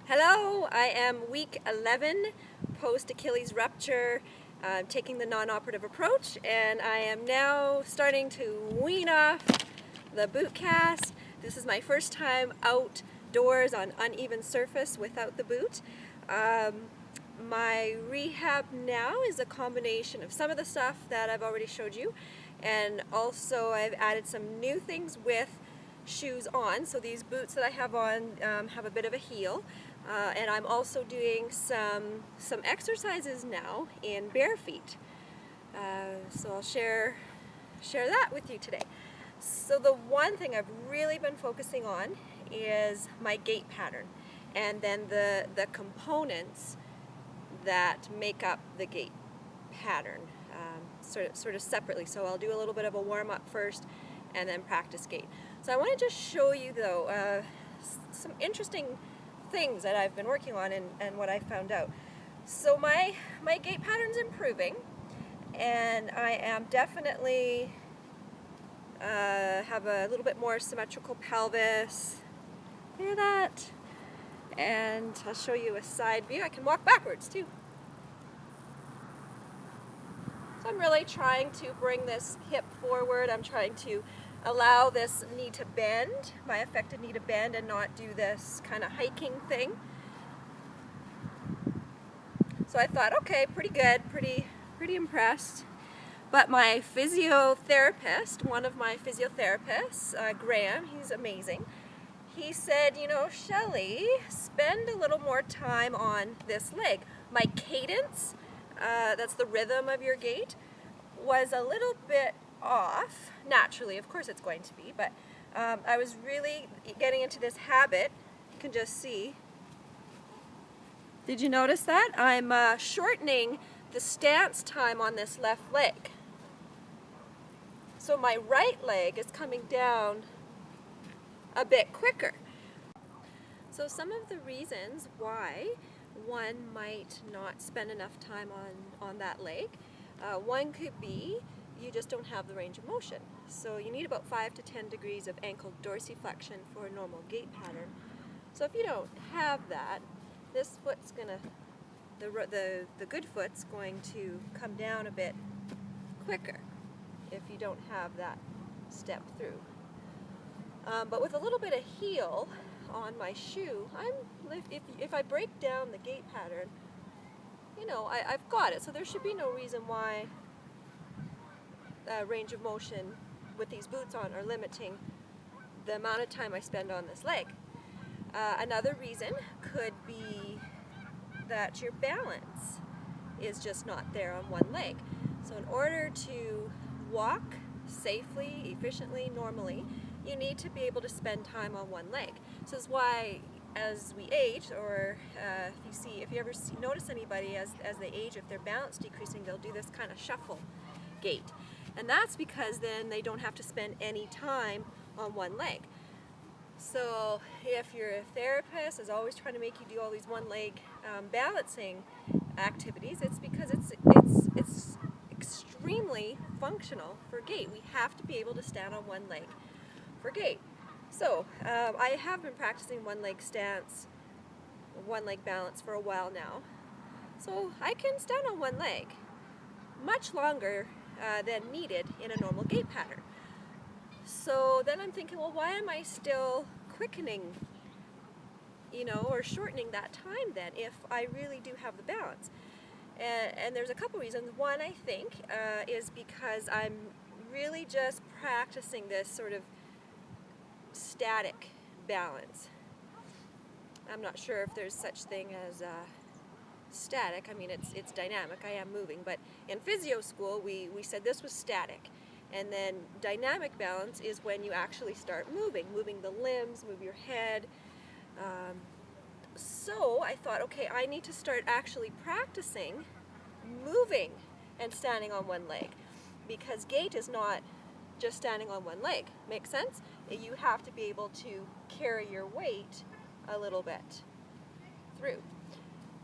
Hello, I am week 11 post Achilles rupture, taking the non-operative approach, and I am now starting to wean off the boot cast. This is my first time outdoors on uneven surface without the boot. My rehab now is a combination of some of the stuff that I've already showed you, and also I've added some new things with shoes on. So these boots that I have on have a bit of a heel, and I'm also doing some exercises now in bare feet. So I'll share that with you today. So the one thing I've really been focusing on is my gait pattern, and then the components that make up the gait pattern, sort of separately. So I'll do a little bit of a warm-up first and then practice gait. So I want to just show you though some interesting things that I've been working on and what I found out. So my gait pattern's improving, and I am definitely have a little bit more symmetrical pelvis. Hear that? And I'll show you a side view. I can walk backwards too. So I'm really trying to bring this hip forward. I'm trying to allow this knee to bend, my affected knee to bend, and not do this kind of hiking thing. So I thought, okay, pretty good, pretty impressed. But my physiotherapist, one of my physiotherapists, Graham, he's amazing. He said, you know, Shelly, spend a little more time on this leg. My cadence, that's the rhythm of your gait, was a little bit off. Naturally, of course it's going to be, but I was really getting into this habit. You can just see. Did you notice that? I'm shortening the stance time on this left leg. So my right leg is coming down a bit quicker. So some of the reasons why one might not spend enough time on that leg, one could be you just don't have the range of motion. So you need about 5 to 10 degrees of ankle dorsiflexion for a normal gait pattern. So if you don't have that, this foot's gonna, the good foot's going to come down a bit quicker if you don't have that step through. But with a little bit of heel on my shoe, if I break down the gait pattern, you know, I've got it. So there should be no reason why range of motion with these boots on are limiting the amount of time I spend on this leg. Another reason could be that your balance is just not there on one leg. So in order to walk safely, efficiently, normally, you need to be able to spend time on one leg. So this is why as we age, or if you ever notice anybody as they age, if their balance decreasing, they'll do this kind of shuffle gait. And that's because then they don't have to spend any time on one leg. So if your therapist is always trying to make you do all these one leg balancing activities, it's because it's extremely functional for gait. We have to be able to stand on one leg for gait. So I have been practicing one leg stance, one leg balance for a while now. So I can stand on one leg much longer than needed in a normal gait pattern. So then I'm thinking, well, why am I still quickening, you know, or shortening that time then if I really do have the balance? And there's a couple reasons. One, I think, is because I'm really just practicing this sort of static balance. I'm not sure if there's such thing as static. I mean, it's dynamic. I am moving, but in physio school we said this was static, and then dynamic balance is when you actually start moving the limbs, move your head. So I thought, okay, I need to start actually practicing moving and standing on one leg, because gait is not just standing on one leg. Make sense? You have to be able to carry your weight a little bit through.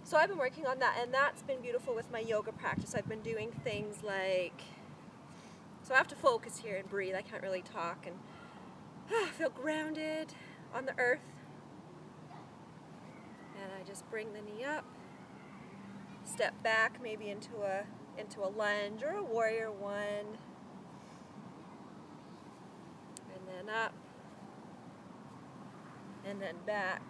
So I've been working on that, and that's been beautiful with my yoga practice. I've been doing things like, so I have to focus here and breathe. I can't really talk, and feel grounded on the earth. And I just bring the knee up, step back maybe into a lunge or a warrior one, and then up, and then back.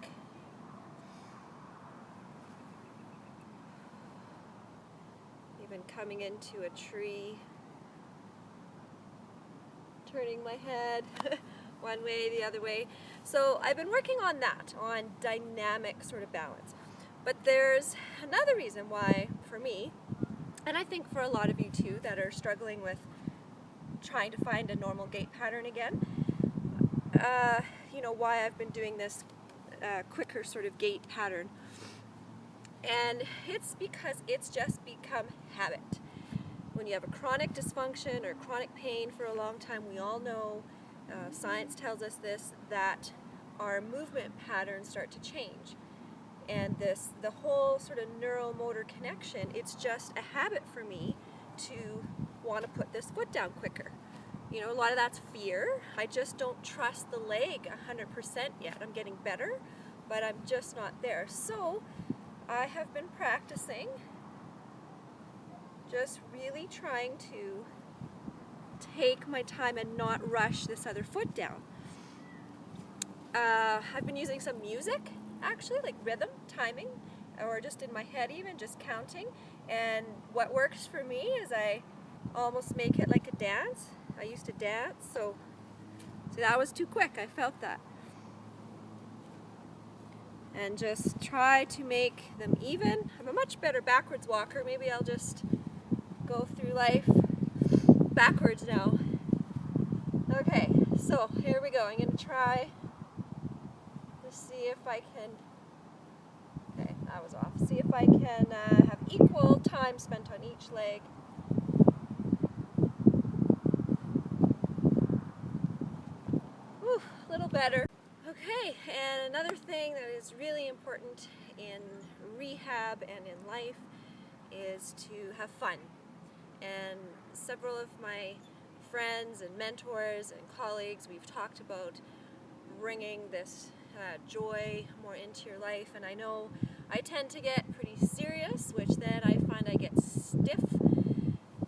Even coming into a tree, turning my head one way, the other way. So I've been working on that, on dynamic sort of balance. But there's another reason why, for me, and I think for a lot of you too that are struggling with trying to find a normal gait pattern again, why I've been doing this quicker sort of gait pattern. And it's because it's just become habit. When you have a chronic dysfunction or chronic pain for a long time, we all know, science tells us this, that our movement patterns start to change. And the whole sort of neuromotor connection, it's just a habit for me to want to put this foot down quicker. A lot of that's fear. I just don't trust the leg 100% yet. I'm getting better, but I'm just not there. So I have been practicing, just really trying to take my time and not rush this other foot down. I've been using some music, actually, like rhythm, timing, or just in my head even, just counting. And what works for me is I almost make it like a dance. I used to dance, so that was too quick. I felt that. And just try to make them even. I'm a much better backwards walker. Maybe I'll just go through life backwards now. Okay, so here we go. I'm going to try to see if I can, okay, that was off. See if I can have equal time spent on each leg. Whew, a little better. Okay, and another thing that is really important in rehab and in life is to have fun. And several of my friends and mentors and colleagues, we've talked about bringing this joy more into your life. And I know I tend to get pretty serious, which then I find I get stiff,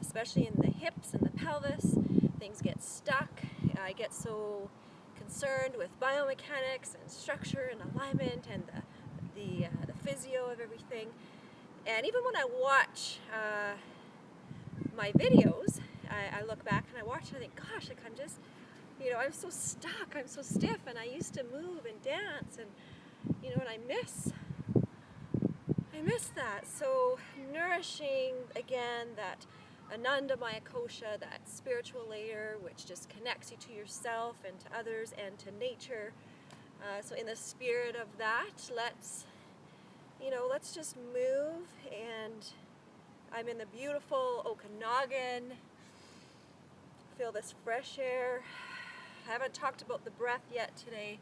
especially in the hips and the pelvis. Things get stuck. I get so concerned with biomechanics and structure and alignment and the physio of everything. And even when I watch my videos, I look back and I watch and I think, gosh, like I'm just, I'm so stuck, I'm so stiff, and I used to move and dance, and and I miss that. So nourishing again that Ananda Maya Kosha, that spiritual layer which just connects you to yourself and to others and to nature. So in the spirit of that, let's just move. And I'm in the beautiful Okanagan. Feel this fresh air. I haven't talked about the breath yet today.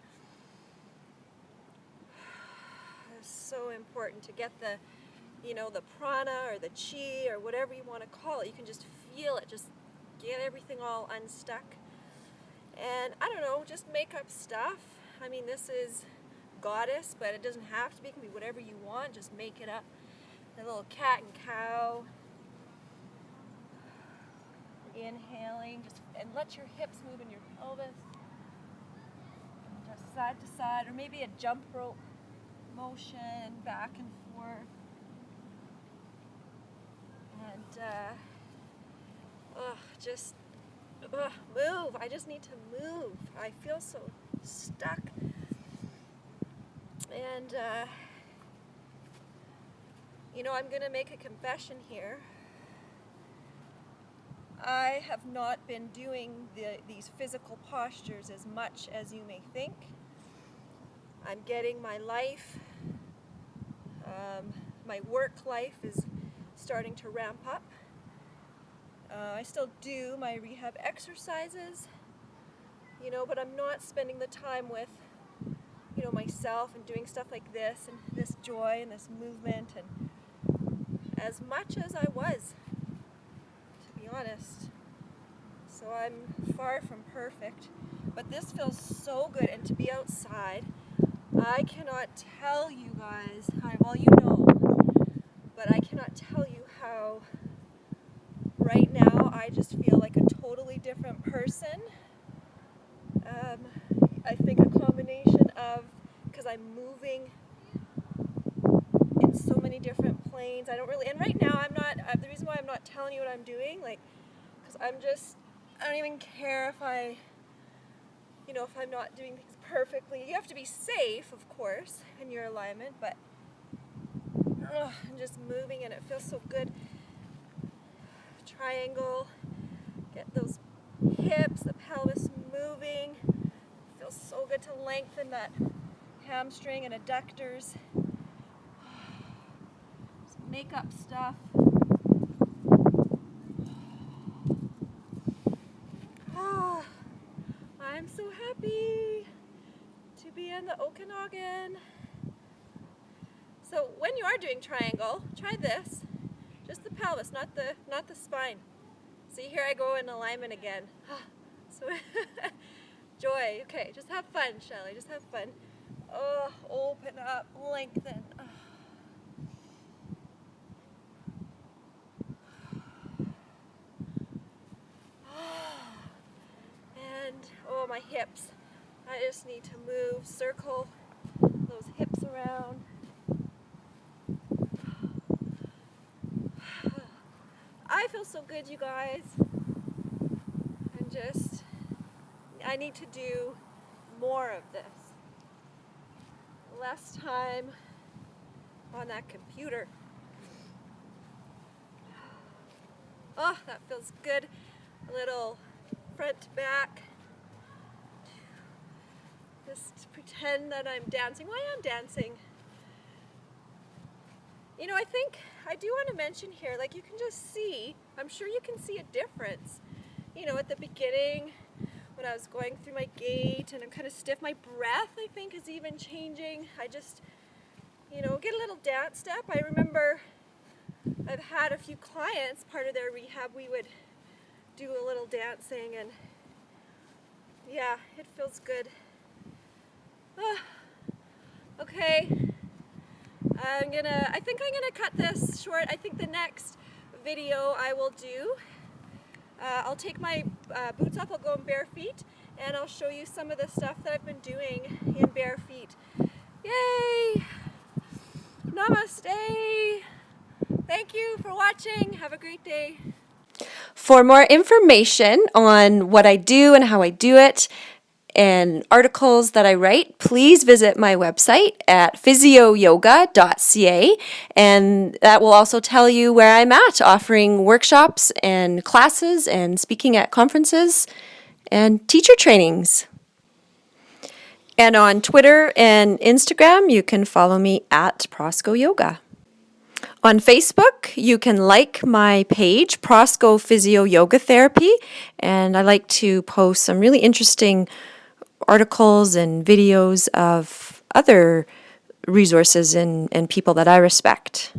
It's so important to get the prana or the chi or whatever you want to call it. You can just feel it, just get everything all unstuck. And I don't know, just make up stuff. I mean, this is goddess, but it doesn't have to be. It can be whatever you want. Just make it up. A little cat and cow. Inhaling, and let your hips move in your pelvis. Just side to side, or maybe a jump rope motion, back and forth. And move. I just need to move. I feel so stuck. And I'm going to make a confession here. I have not been doing these physical postures as much as you may think. I'm getting my life, my work life is starting to ramp up. I still do my rehab exercises, but I'm not spending the time with, myself and doing stuff like this and this joy and this movement and as much as I was, to be honest. So I'm far from perfect, but this feels so good. And to be outside, I cannot tell you guys, well you know, but I cannot tell you how right now I just feel like a totally different person. I think a combination of, because I'm moving in so many different planes, I don't right now I'm not, the reason why I'm not telling you what I'm doing, like, because I don't even care if if I'm not doing things perfectly. You have to be safe, of course, in your alignment, but I'm just moving and it feels so good. Triangle, get those hips, the pelvis moving. It feels so good to lengthen that hamstring and adductors. Some makeup stuff. I'm so happy to be in the Okanagan. So when you are doing triangle, try this. Just the pelvis, not the spine. See, here I go in alignment again. So joy. Okay, just have fun, Shelly. Just have fun. Oh, open up, lengthen. And oh, my hips. I just need to move, circle those hips around. I feel so good, you guys. I need to do more of this. Less time on that computer. Oh, that feels good. A little front to back. Just pretend that I'm dancing. Well, I am dancing. I think I do want to mention here, like you can just see, I'm sure you can see a difference. At the beginning, when I was going through my gait and I'm kind of stiff, my breath, I think, is even changing. I just, get a little dance step. I remember I've had a few clients, part of their rehab, we would do a little dancing, and yeah, it feels good. Okay, I think I'm gonna cut this short. I think the next video I will do, I'll take my boots off, I'll go in bare feet, and I'll show you some of the stuff that I've been doing in bare feet. Yay! Namaste! Thank you for watching. Have a great day. For more information on what I do and how I do it, and articles that I write, please visit my website at physioyoga.ca, and that will also tell you where I'm at, offering workshops and classes and speaking at conferences and teacher trainings. And on Twitter and Instagram, you can follow me at Prosco Yoga. On Facebook, you can like my page, Prosco Physio Yoga Therapy, and I like to post some really interesting articles and videos of other resources and people that I respect.